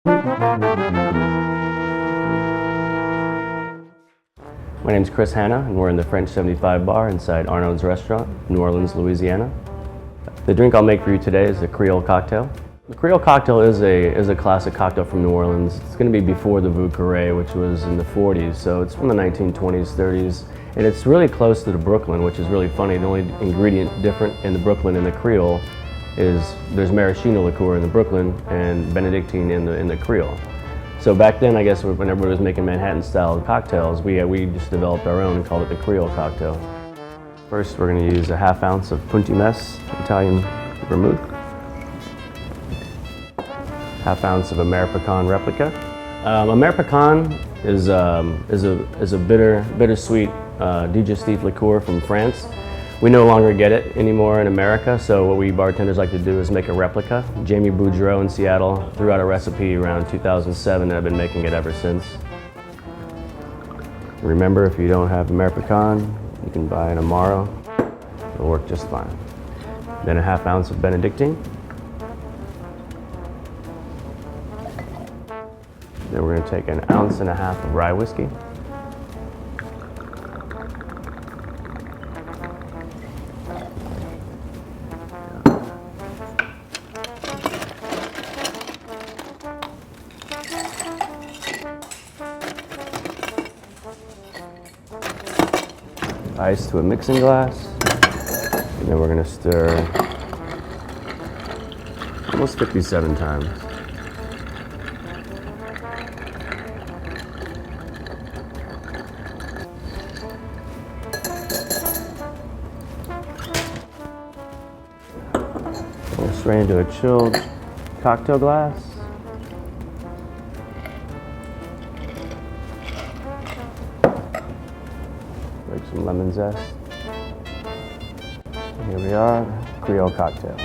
My name's Chris Hanna, and we're in the French 75 bar inside Arnold's Restaurant, New Orleans, Louisiana. The drink I'll make for you today is a Creole cocktail. The Creole cocktail is a classic cocktail from New Orleans. It's going to be before the Vieux Carré, which was in the 40s, so it's from the 1920s, 30s, and it's really close to the Brooklyn, which is really funny. The only ingredient different in the Brooklyn and the Creole is there's maraschino liqueur in the Brooklyn and Benedictine in the Creole. So back then, I guess when everybody was making Manhattan-style cocktails, we just developed our own and called it the Creole cocktail. First, we're going to use a ½ ounce of Punti Mess Italian vermouth, ½ ounce of Ameripicon replica. Ameripicon is a bittersweet digestif liqueur from France. We no longer get it anymore in America, so what we bartenders like to do is make a replica. Jamie Boudreau in Seattle threw out a recipe around 2007, and I've been making it ever since. Remember, if you don't have Ameripicon, you can buy an Amaro. It'll work just fine. Then a ½ ounce of Benedictine. Then we're going to take an 1.5 ounces of rye whiskey. Ice to a mixing glass, and then we're going to stir almost 57 times. We'll strain into a chilled cocktail glass. Some lemon zest. Here we are, Creole cocktail.